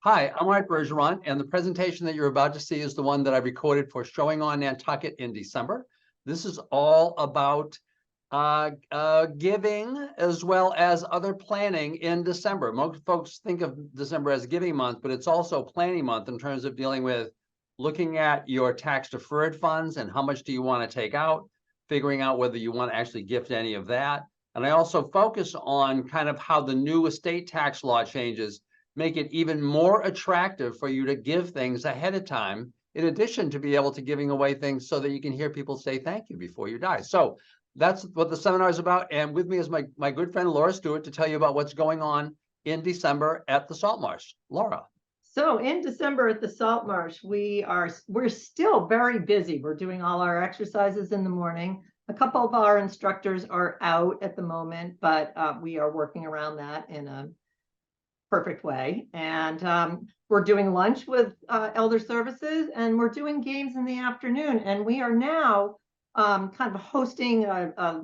Hi, I'm Bergeron, and the presentation that you're about to see is the one that I recorded for Showing on Nantucket in December. This is all about giving as well as other planning in December. Most folks think of December as giving month, but it's also planning month in terms of dealing with looking at your tax deferred funds and how much do you want to take out, figuring out whether you want to actually gift any of that. And I also focus on kind of how the new estate tax law changes make it even more attractive for you to give things ahead of time, in addition to be able to giving away things so that you can hear people say thank you before you die. So that's what the seminar is about. And with me is my good friend, Laura Stewart, to tell you about what's going on in December at the Salt Marsh. Laura. So in December at the Salt Marsh, we're still very busy. We're doing all our exercises in the morning. A couple of our instructors are out at the moment, but we are working around that in a perfect way. And we're doing lunch with Elder Services, and we're doing games in the afternoon. And we are now kind of hosting a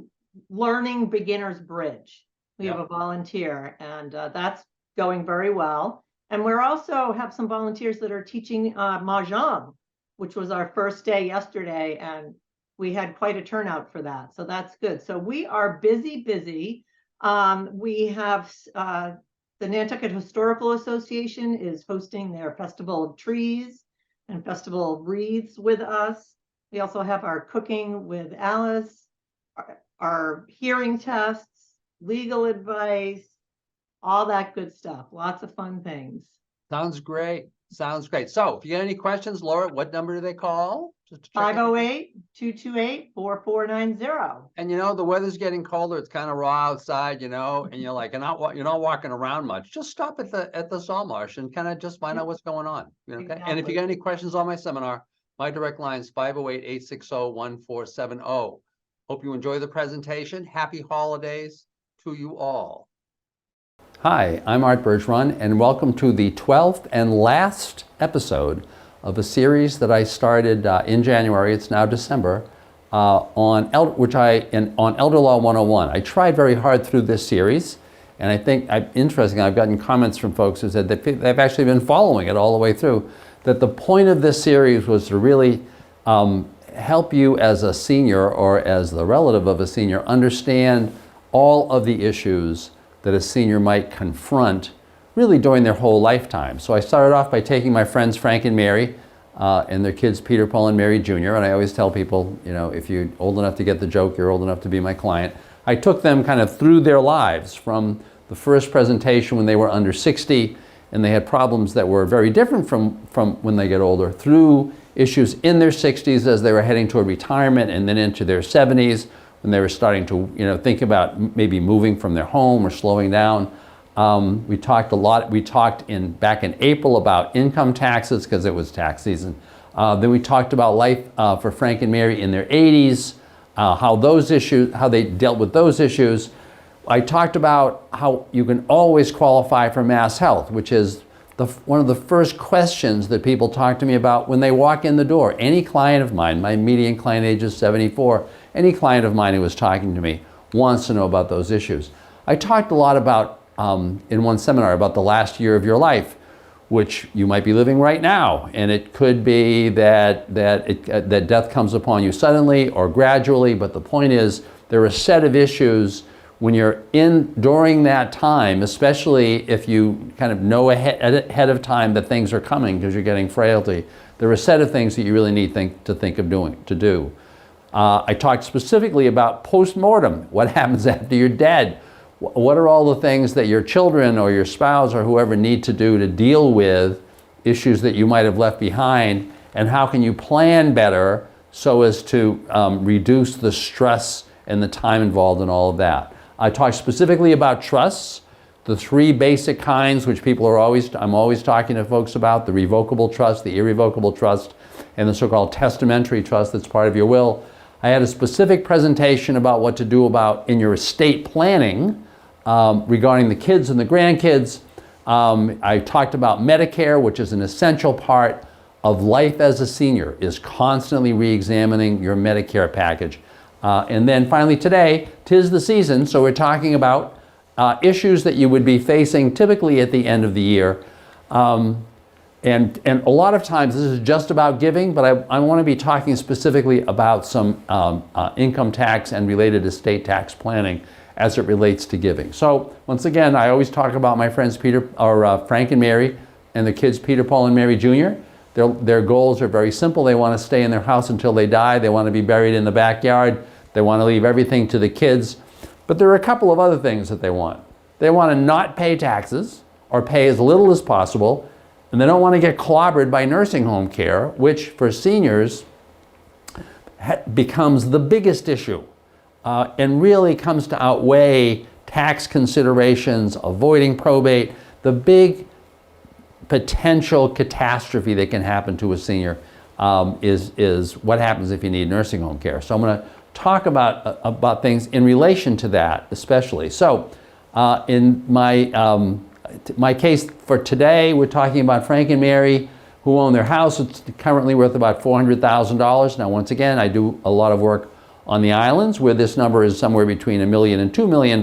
learning beginners bridge. We have a volunteer, and that's going very well. And we're also have some volunteers that are teaching Mahjong, which was our first day yesterday, and we had quite a turnout for that. So that's good. So we are busy. We have the Nantucket Historical Association is hosting their Festival of Trees and Festival of Wreaths with us. We also have our cooking with Alice, our hearing tests, legal advice, all that good stuff. Lots of fun things. Sounds great. Sounds great. So if you get any questions, Laura, what number do they call? 508-228-4490. And the weather's getting colder. It's kind of raw outside, and you're like, you're not walking around much. Just stop at the Salt Marsh and kind of just find out what's going on. Okay. Exactly. And if you got any questions on my seminar, my direct line is 508-860-1470. Hope you enjoy the presentation. Happy holidays to you all. Hi, I'm Art Bergeron, and welcome to the 12th and last episode of a series that I started in January. It's now December, on Elder Law 101. I tried very hard through this series, and I think interesting. I've gotten comments from folks who said that they've actually been following it all the way through. That the point of this series was to really help you as a senior or as the relative of a senior understand all of the issues that a senior might confront really during their whole lifetime. So I started off by taking my friends Frank and Mary and their kids Peter, Paul, and Mary Jr. And I always tell people, if you're old enough to get the joke, you're old enough to be my client. I took them kind of through their lives from the first presentation when they were under 60 and they had problems that were very different from when they get older, through issues in their 60s as they were heading toward retirement, and then into their 70s when they were starting to think about maybe moving from their home or slowing down. We talked a lot. We talked back in April about income taxes because it was tax season. Then we talked about life for Frank and Mary in their 80s, how they dealt with those issues. I talked about how you can always qualify for Mass Health, which is one of the first questions that people talk to me about when they walk in the door. Any client of mine, my median client age is 74, any client of mine who was talking to me wants to know about those issues. I talked a lot about, in one seminar, about the last year of your life, which you might be living right now. And it could be that death comes upon you suddenly or gradually, but the point is there are a set of issues when you're during that time, especially if you kind of know ahead of time that things are coming because you're getting frailty. There are a set of things that you really need to think of to do. I talked specifically about post-mortem. What happens after you're dead? What are all the things that your children or your spouse or whoever need to do to deal with issues that you might have left behind? And how can you plan better so as to reduce the stress and the time involved in all of that? I talked specifically about trusts, the three basic kinds which I'm always talking to folks about: the revocable trust, the irrevocable trust, and the so-called testamentary trust that's part of your will. I had a specific presentation about what to do in your estate planning regarding the kids and the grandkids. I talked about Medicare, which is an essential part of life as a senior, is constantly re-examining your Medicare package. And then finally today, 'tis the season, so we're talking about issues that you would be facing typically at the end of the year. And a lot of times this is just about giving, but I want to be talking specifically about some income tax and related estate tax planning as it relates to giving. So once again, I always talk about my friends Frank and Mary and the kids Peter, Paul, and Mary Jr. Their goals are very simple. They want to stay in their house until they die. They want to be buried in the backyard. They want to leave everything to the kids. But there are a couple of other things that they want. They want to not pay taxes or pay as little as possible. And they don't want to get clobbered by nursing home care, which for seniors becomes the biggest issue and really comes to outweigh tax considerations, avoiding probate, the big potential catastrophe that can happen to a senior is what happens if you need nursing home care. So I'm going to talk about things in relation to that especially. So in my case for today, we're talking about Frank and Mary who own their house. It's currently worth about $400,000. Now, once again, I do a lot of work on the islands where this number is somewhere between $1 million and $2 million,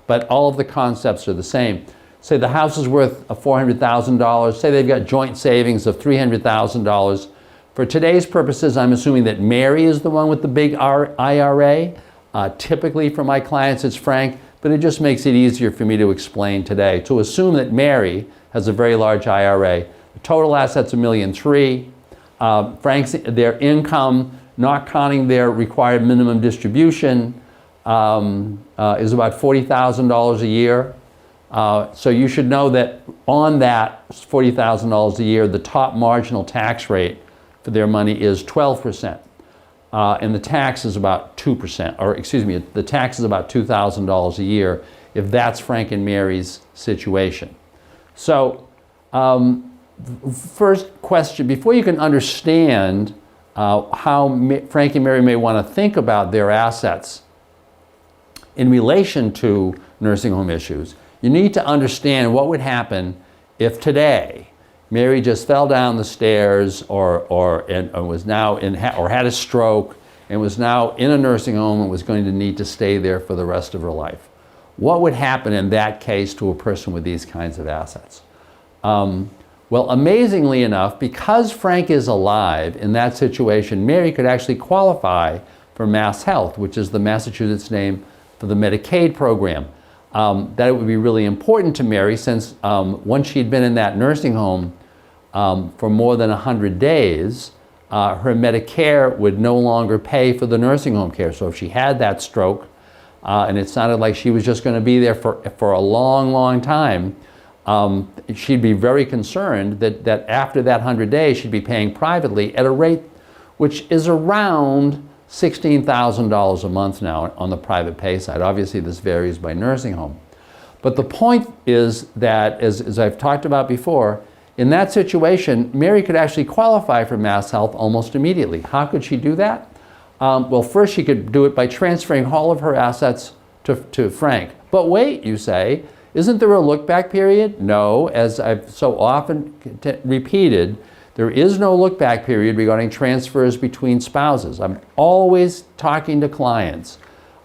but all of the concepts are the same. Say the house is worth $400,000. Say they've got joint savings of $300,000. For today's purposes, I'm assuming that Mary is the one with the big IRA. Typically for my clients, it's Frank. But it just makes it easier for me to explain today. To assume that Mary has a very large IRA. The total assets $1.3 million. Frank's, their income, not counting their required minimum distribution, is about $40,000 a year. So you should know that on that $40,000 a year, the top marginal tax rate for their money is 12%. And the tax is about 2%, or excuse me, the tax is about $2,000 a year if that's Frank and Mary's situation. So first question, before you can understand how Frank and Mary may want to think about their assets in relation to nursing home issues, you need to understand what would happen if today Mary just fell down the stairs or was now or had a stroke and was now in a nursing home and was going to need to stay there for the rest of her life. What would happen in that case to a person with these kinds of assets? Well, amazingly enough, because Frank is alive in that situation, Mary could actually qualify for Mass Health, which is the Massachusetts name for the Medicaid program. That it would be really important to Mary since once she'd been in that nursing home for more than 100 days, her Medicare would no longer pay for the nursing home care. So if she had that stroke, and it sounded like she was just going to be there for a long, long time, she'd be very concerned that after that 100 days, she'd be paying privately at a rate which is around $16,000 a month now on the private pay side. Obviously, this varies by nursing home. But the point is that, as I've talked about before, in that situation, Mary could actually qualify for Mass Health almost immediately. How could she do that? Well, first she could do it by transferring all of her assets to Frank. But wait, you say, isn't there a look-back period? No, as I've so often repeated, there is no look-back period regarding transfers between spouses. I'm always talking to clients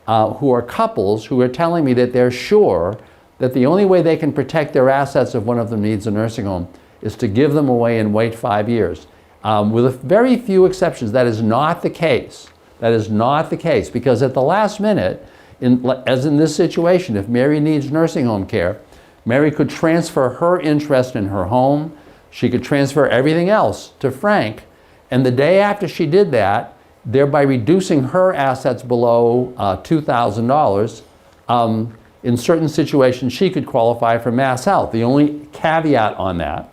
who are couples who are telling me that they're sure that the only way they can protect their assets if one of them needs a nursing home is to give them away and wait 5 years. With a very few exceptions, that is not the case. That is not the case, because at the last minute, as in this situation, if Mary needs nursing home care, Mary could transfer her interest in her home. She could transfer everything else to Frank. And the day after she did that, thereby reducing her assets below $2,000, in certain situations, she could qualify for Mass Health. The only caveat on that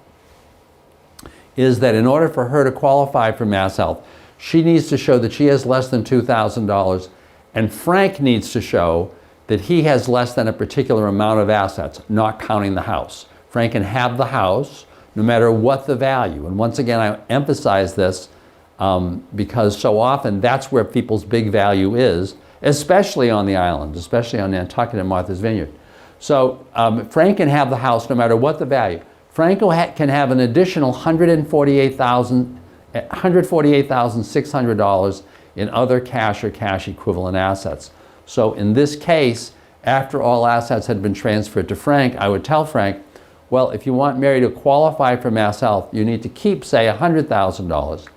is that in order for her to qualify for Mass Health, she needs to show that she has less than $2,000, and Frank needs to show that he has less than a particular amount of assets, not counting the house. Frank can have the house no matter what the value. And once again, I emphasize this because so often that's where people's big value is, especially on the island, especially on Nantucket and Martha's Vineyard. So Frank can have the house no matter what the value. Frank can have an additional $148,600 in other cash or cash equivalent assets. So in this case, after all assets had been transferred to Frank, I would tell Frank, Well, if you want Mary to qualify for Mass Health, you need to keep, say, $100,000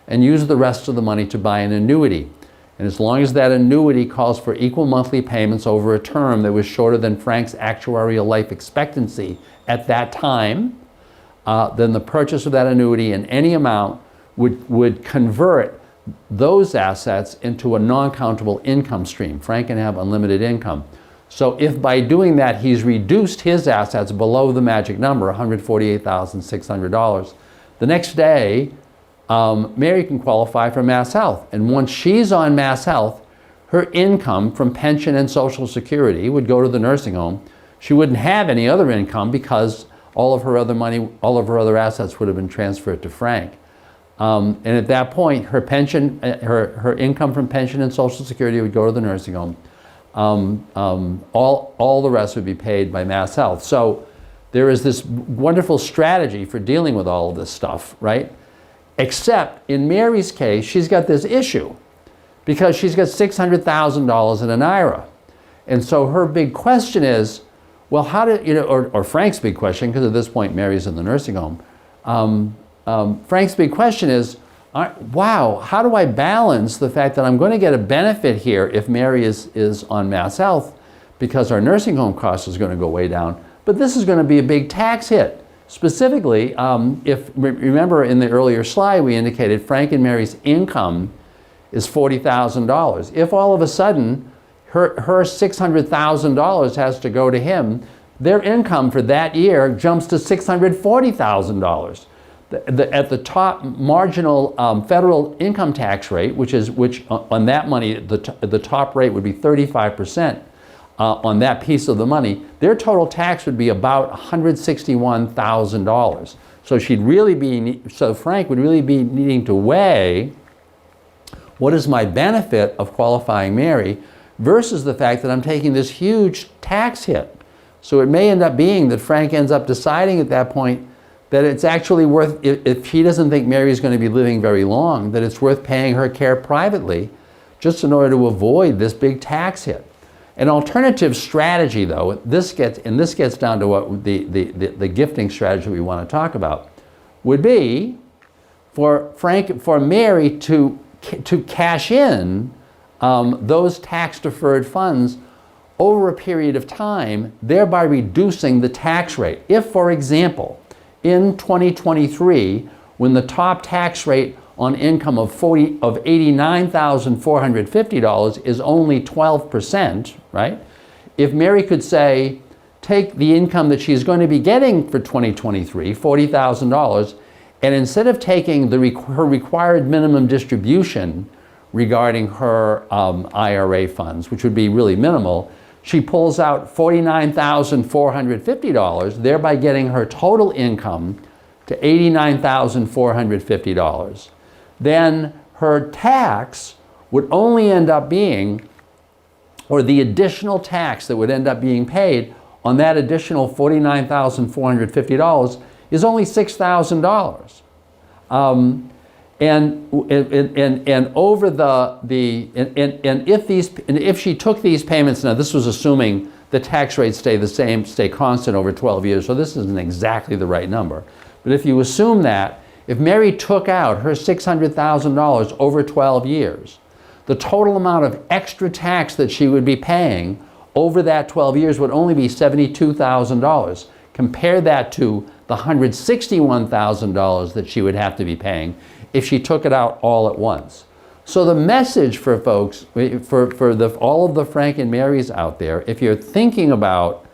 and use the rest of the money to buy an annuity. And as long as that annuity calls for equal monthly payments over a term that was shorter than Frank's actuarial life expectancy at that time, then the purchase of that annuity in any amount would convert those assets into a non-countable income stream. Frank can have unlimited income. So if by doing that he's reduced his assets below the magic number, $148,600, the next day Mary can qualify for Mass Health. And once she's on Mass Health, her income from pension and Social Security would go to the nursing home. She wouldn't have any other income because all of her other money, all of her other assets would have been transferred to Frank. And at that point, her pension, her income from pension and Social Security would go to the nursing home. All the rest would be paid by Mass Health. So there is this wonderful strategy for dealing with all of this stuff, right? Except in Mary's case, she's got this issue because she's got $600,000 in an IRA. And so her big question is, well, how do, or Frank's big question, because at this point Mary's in the nursing home. Frank's big question is, wow, how do I balance the fact that I'm going to get a benefit here if Mary is on Mass Health because our nursing home cost is going to go way down, but this is going to be a big tax hit. Specifically, if remember in the earlier slide we indicated Frank and Mary's income is $40,000. If all of a sudden her $600,000 has to go to him, their income for that year jumps to $640,000. At the top marginal federal income tax rate, which on that money, the top rate would be 35% on that piece of the money, their total tax would be about $161,000. So Frank would really be needing to weigh what is my benefit of qualifying Mary versus the fact that I'm taking this huge tax hit. So it may end up being that Frank ends up deciding at that point that it's actually worth, if he doesn't think Mary's going to be living very long, that it's worth paying her care privately just in order to avoid this big tax hit. An alternative strategy, though, this gets down to what the gifting strategy we want to talk about, would be for Mary to cash in those tax-deferred funds over a period of time, thereby reducing the tax rate. If, for example, in 2023, when the top tax rate on income of $89,450 is only 12%, right? If Mary could say, take the income that she's going to be getting for 2023, $40,000, and instead of taking her required minimum distribution regarding her IRA funds, which would be really minimal, she pulls out $49,450, thereby getting her total income to $89,450. Then her tax would only end up being, or the additional tax that would end up being paid on that additional $49,450 is only $6,000. And if she took these payments, now this was assuming the tax rates stay constant over 12 years, so this isn't exactly the right number. But if you assume that, if Mary took out her $600,000 over 12 years, the total amount of extra tax that she would be paying over that 12 years would only be $72,000. Compare that to the $161,000 that she would have to be paying if she took it out all at once. So the message for folks, all of the Frank and Marys out there, if you're thinking about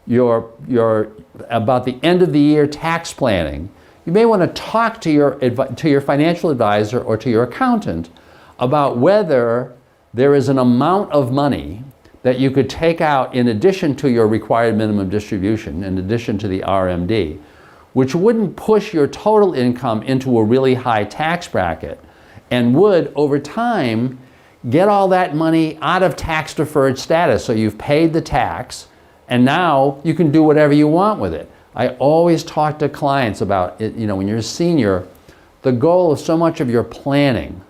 about the end of the year tax planning, you may want to talk to your financial advisor or to your accountant about whether there is an amount of money that you could take out in addition to your required minimum distribution, in addition to the RMD, which wouldn't push your total income into a really high tax bracket and would, over time, get all that money out of tax-deferred status. So you've paid the tax, and now you can do whatever you want with it. I always talk to clients about it, when you're a senior, the goal of so much of your planning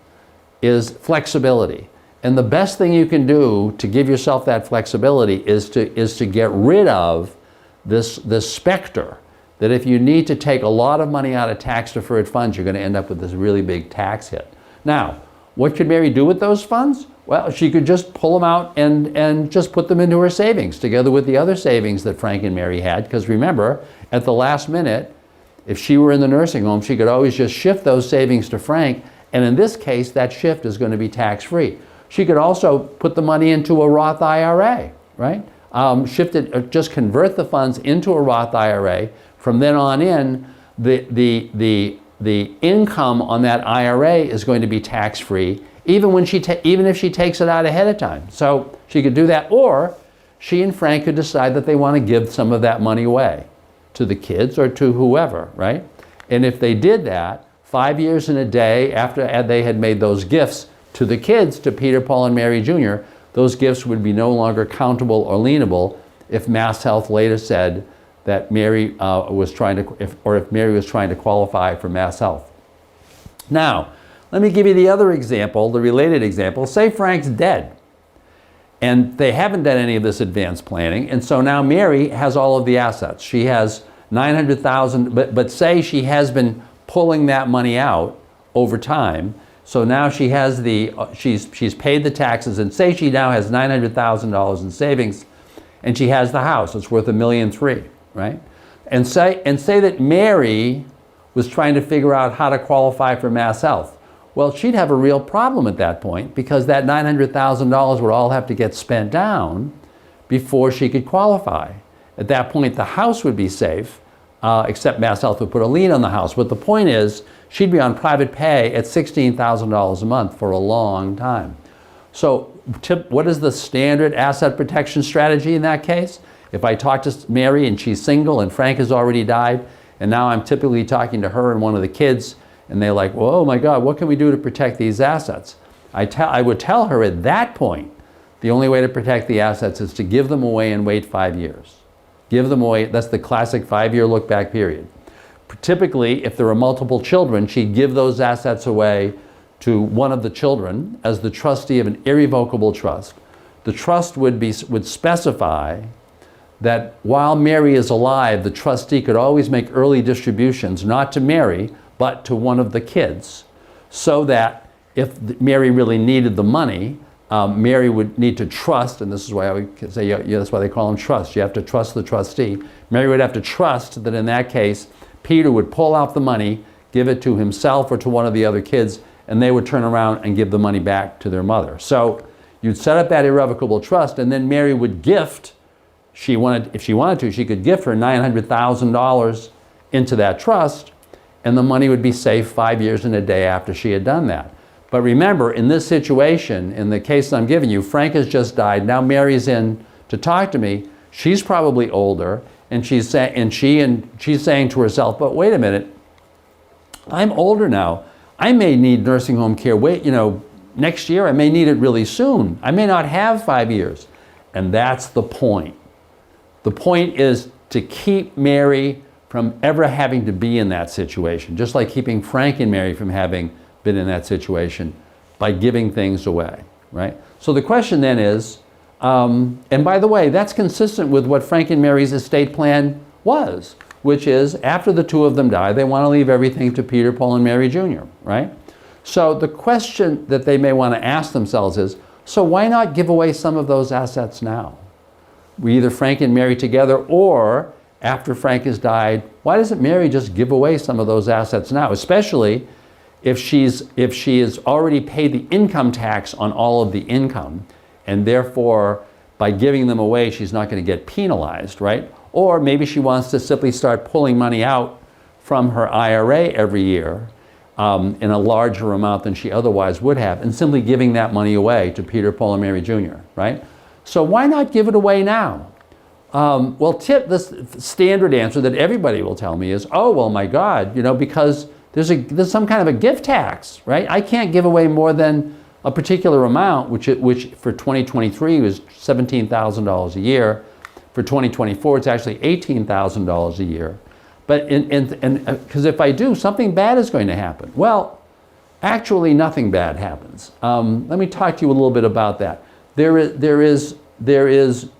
is flexibility. And the best thing you can do to give yourself that flexibility is to get rid of this specter that if you need to take a lot of money out of tax-deferred funds, you're going to end up with this really big tax hit. Now, what could Mary do with those funds? Well, she could just pull them out and just put them into her savings together with the other savings that Frank and Mary had. Because remember, at the last minute, if she were in the nursing home, she could always just shift those savings to Frank. And in this case, that shift is going to be tax-free. She could also put the money into a Roth IRA, right? Just convert the funds into a Roth IRA. From then on in, the income on that IRA is going to be tax-free, even if she takes it out ahead of time. So she could do that, or she and Frank could decide that they want to give some of that money away to the kids or to whoever, right? And if they did that, 5 years and a day after they had made those gifts to the kids, to Peter, Paul, and Mary Jr., those gifts would be no longer countable or lienable if Mass Health later said that Mary was trying to, if Mary was trying to qualify for Mass Health. Now, let me give you the other example, the related example. Say Frank's dead, and they haven't done any of this advanced planning, and so now Mary has all of the assets. She has $900,000, but say she has been pulling that money out over time. So now she has she's paid the taxes, and say she now has $900,000 in savings, and she has the house. It's worth $1.3 million, right? And say that Mary was trying to figure out how to qualify for Mass Health. Well, she'd have a real problem at that point, because that $900,000 would all have to get spent down before she could qualify. At that point, the house would be safe, except Mass Health would put a lien on the house. But the point is, she'd be on private pay at $16,000 a month for a long time. So what is the standard asset protection strategy in that case? If I talk to Mary and she's single and Frank has already died, and now I'm typically talking to her and one of the kids, and they're like, well, oh my God, what can we do to protect these assets? I would tell her at that point, the only way to protect the assets is to give them away and wait 5 years. Give them away, that's the classic 5-year look back period. Typically, if there are multiple children, she'd give those assets away to one of the children as the trustee of an irrevocable trust. The trust would specify that while Mary is alive, the trustee could always make early distributions, not to Mary, but to one of the kids, so that if Mary really needed the money, Mary would need to trust, and this is why I would say, that's why they call them trusts. You have to trust the trustee. Mary would have to trust that in that case, Peter would pull out the money, give it to himself or to one of the other kids, and they would turn around and give the money back to their mother. So you'd set up that irrevocable trust, and then Mary would gift, if she wanted to, she could gift her $900,000 into that trust, and the money would be safe 5 years and a day after she had done that. But remember, in this situation, in the case I'm giving you, Frank has just died. Now Mary's in to talk to me. She's probably older, and she's saying to herself, but wait a minute, I'm older now. I may need nursing home care. Next year I may need it really soon. I may not have 5 years. And that's the point. The point is to keep Mary from ever having to be in that situation, just like keeping Frank and Mary from having been in that situation by giving things away, right? So the question then is, and by the way, that's consistent with what Frank and Mary's estate plan was, which is after the two of them die, they want to leave everything to Peter, Paul, and Mary Jr., right? So the question that they may want to ask themselves is, so why not give away some of those assets now? Either Frank and Mary together, or after Frank has died, why doesn't Mary just give away some of those assets now? Especially if she has already paid the income tax on all of the income, and therefore by giving them away, she's not going to get penalized, right? Or maybe she wants to simply start pulling money out from her IRA every year in a larger amount than she otherwise would have, and simply giving that money away to Peter, Paul, and Mary Jr., right? So why not give it away now? This standard answer that everybody will tell me is, oh, well, my God, because there's some kind of a gift tax, right? I can't give away more than a particular amount, which for 2023 was $17,000 a year. For 2024, it's actually $18,000 a year. But because if I do, something bad is going to happen. Well, actually, nothing bad happens. Let me talk to you a little bit about that. There is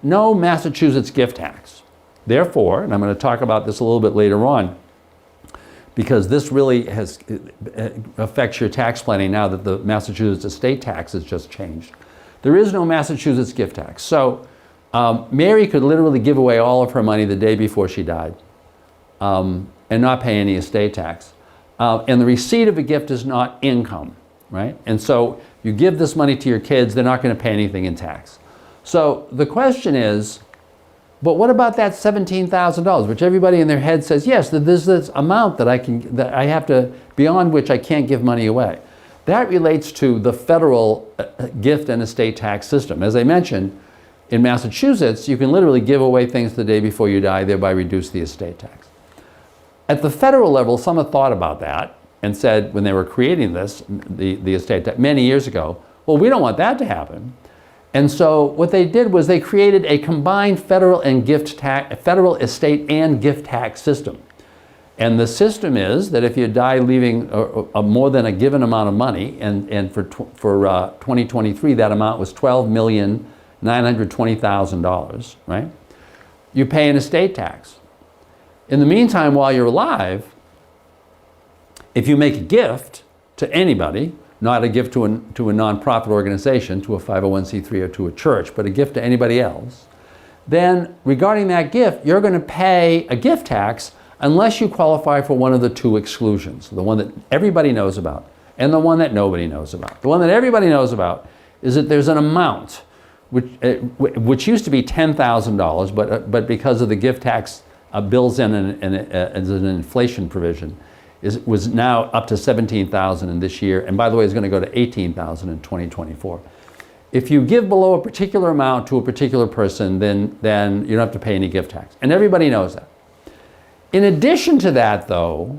no Massachusetts gift tax. Therefore, and I'm going to talk about this a little bit later on, because this really affects your tax planning now that the Massachusetts estate tax has just changed. There is no Massachusetts gift tax. So Mary could literally give away all of her money the day before she died and not pay any estate tax. And the receipt of a gift is not income, right? And so you give this money to your kids, they're not going to pay anything in tax. So the question is, but what about that $17,000, which everybody in their head says, yes, there's this amount that I have to, beyond which I can't give money away. That relates to the federal gift and estate tax system. As I mentioned, in Massachusetts, you can literally give away things the day before you die, thereby reduce the estate tax. At the federal level, some have thought about that and said, when they were creating this, the estate tax, many years ago, well, we don't want that to happen. And so what they did was they created a combined federal estate and gift tax system. And the system is that if you die leaving more than a given amount of money, and for 2023 that amount was $12,920,000, right? You pay an estate tax. In the meantime, while you're alive, if you make a gift to anybody, not a gift to a nonprofit organization, to a 501c3 or to a church, but a gift to anybody else, then regarding that gift, you're going to pay a gift tax unless you qualify for one of the two exclusions, the one that everybody knows about and the one that nobody knows about. The one that everybody knows about is that there's an amount which used to be $10,000, but because of the gift tax bills in as an inflation provision, was now up to $17,000 in this year, and by the way, is going to go to $18,000 in 2024. If you give below a particular amount to a particular person, then you don't have to pay any gift tax, and everybody knows that. In addition to that, though,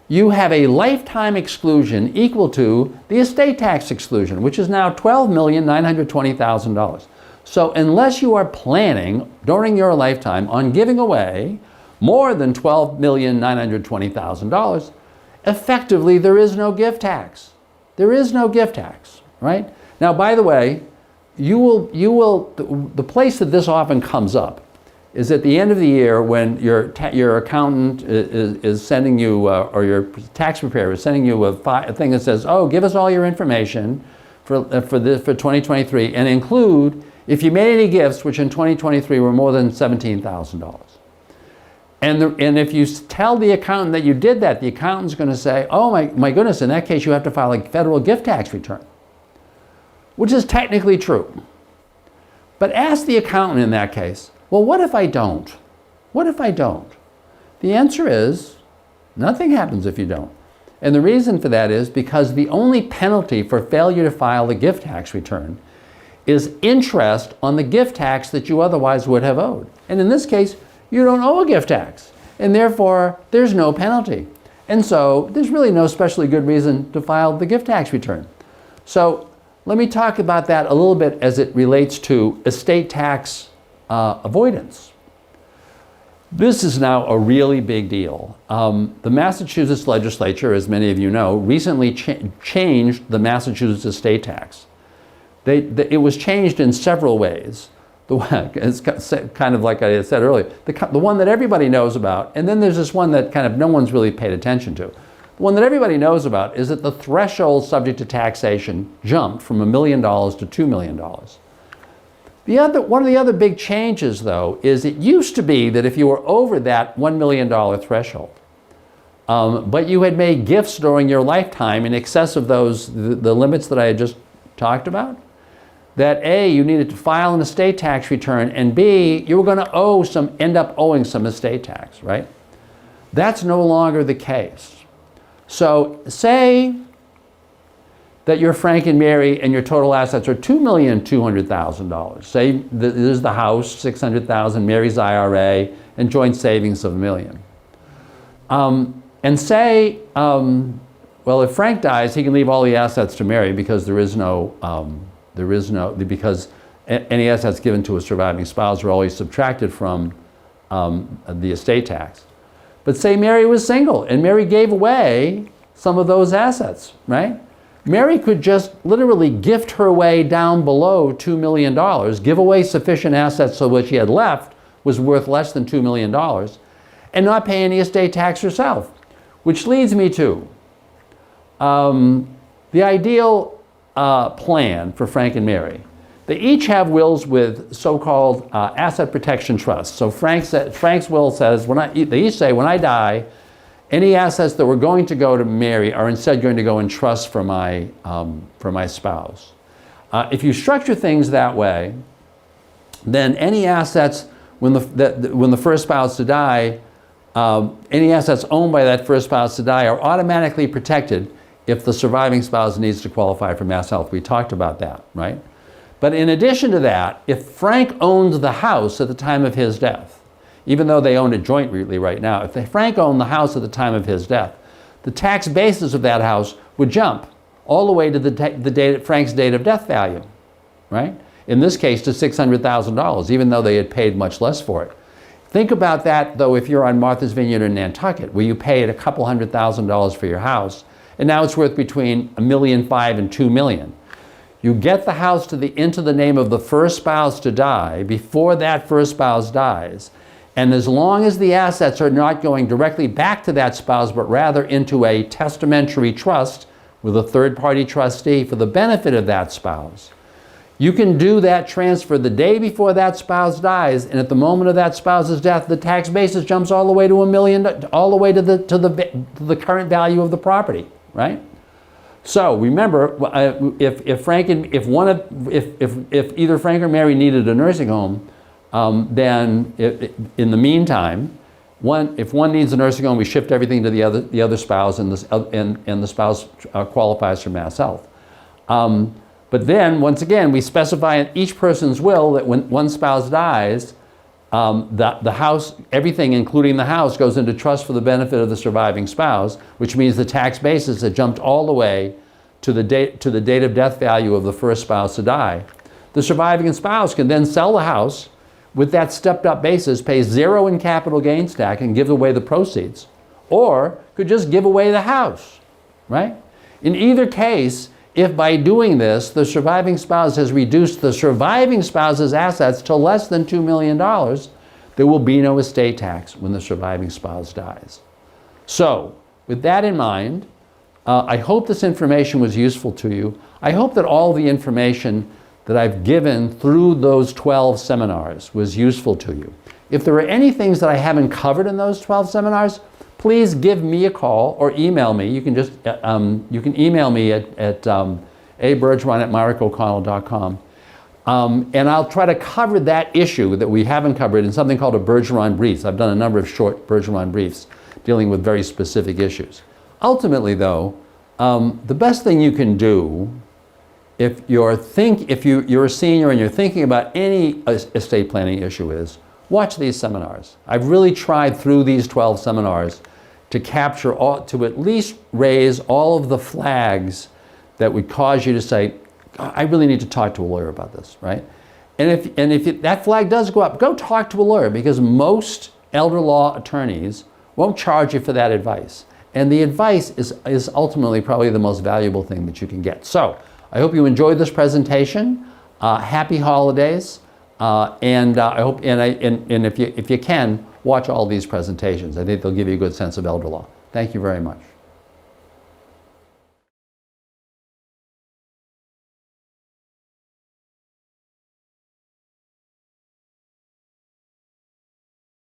you have a lifetime exclusion equal to the estate tax exclusion, which is now $12,920,000. So unless you are planning during your lifetime on giving away more than $12,920,000, effectively, there is no gift tax. There is no gift tax, right? Now, by the way, the place that this often comes up is at the end of the year when your accountant is sending you, or your tax preparer is sending you a thing that says, oh, give us all your information for 2023 and include if you made any gifts, which in 2023 were more than $17,000. And if you tell the accountant that you did that, the accountant's going to say, oh my goodness, in that case you have to file a federal gift tax return, which is technically true. But ask the accountant in that case, well, what if I don't? What if I don't? The answer is, nothing happens if you don't. And the reason for that is because the only penalty for failure to file the gift tax return is interest on the gift tax that you otherwise would have owed. And in this case, you don't owe a gift tax, and therefore there's no penalty. And so there's really no especially good reason to file the gift tax return. So let me talk about that a little bit as it relates to estate tax avoidance. This is now a really big deal. The Massachusetts legislature, as many of you know, recently changed the Massachusetts estate tax. It was changed in several ways. It's kind of like I said earlier, the one that everybody knows about, and then there's this one that kind of no one's really paid attention to. The one that everybody knows about is that the threshold subject to taxation jumped from $1 million to $2 million. One of the other big changes, though, is it used to be that if you were over that $1 million threshold, but you had made gifts during your lifetime in excess of the limits that I had just talked about, that A, you needed to file an estate tax return, and B, you were going to end up owing some estate tax, right? That's no longer the case. So say that you're Frank and Mary and your total assets are $2,200,000. Say this is the house, $600,000, Mary's IRA, and joint savings of $1 million. And say, well, if Frank dies, he can leave all the assets to Mary because because any assets given to a surviving spouse are always subtracted from the estate tax. But say Mary was single and Mary gave away some of those assets, right? Mary could just literally gift her way down below $2 million, give away sufficient assets so what she had left was worth less than $2 million and not pay any estate tax herself. Which leads me to the ideal plan for Frank and Mary. They each have wills with so-called asset protection trusts. So Frank's will says, they each say, when I die, any assets that were going to go to Mary are instead going to go in trust for my spouse. If you structure things that way, then any assets, when the first spouse to die, any assets owned by that first spouse to die are automatically protected if the surviving spouse needs to qualify for mass health. We talked about that, right? But in addition to that, if Frank owned the house at the time of his death, even though they own it jointly right now, if Frank owned the house at the time of his death, the tax basis of that house would jump all the way to Frank's date of death value, right? In this case, to $600,000, even though they had paid much less for it. Think about that, though, if you're on Martha's Vineyard in Nantucket, where you paid a couple $100,000 for your house, and now it's worth between $1.5 million and $2 million. You get the house into the name of the first spouse to die before that first spouse dies, and as long as the assets are not going directly back to that spouse, but rather into a testamentary trust with a third-party trustee for the benefit of that spouse, you can do that transfer the day before that spouse dies, and at the moment of that spouse's death, the tax basis jumps all the way to $1 million, all the way to the current value of the property, right? So remember, if either Frank or Mary needed a nursing home, then in the meantime, if one needs a nursing home, we shift everything to the other spouse, and the spouse qualifies for mass health. But then, once again, we specify in each person's will that when one spouse dies, the house, everything including the house, goes into trust for the benefit of the surviving spouse, which means the tax basis had jumped all the way to the date of death value of the first spouse to die. The surviving spouse can then sell the house with that stepped up basis, pay zero in capital gains tax and give away the proceeds, or could just give away the house, right? In either case, if by doing this, the surviving spouse has reduced the surviving spouse's assets to less than $2 million, there will be no estate tax when the surviving spouse dies. So, with that in mind, I hope this information was useful to you. I hope that all the information that I've given through those 12 seminars was useful to you. If there are any things that I haven't covered in those 12 seminars, please give me a call or email me. You can just you can email me at abergeron@myrickoconnell.com. And I'll try to cover that issue that we haven't covered in something called a Bergeron brief. I've done a number of short Bergeron briefs dealing with very specific issues. Ultimately, though, the best thing you can do if you're a senior and you're thinking about any estate planning issue is watch these seminars. I've really tried through these 12 seminars to capture to at least raise all of the flags that would cause you to say, I really need to talk to a lawyer about this, right? And if that flag does go up, go talk to a lawyer, because most elder law attorneys won't charge you for that advice. And the advice is ultimately probably the most valuable thing that you can get. So I hope you enjoyed this presentation. Happy holidays. And I hope, and if you can, watch all these presentations. I think they'll give you a good sense of elder law. Thank you very much.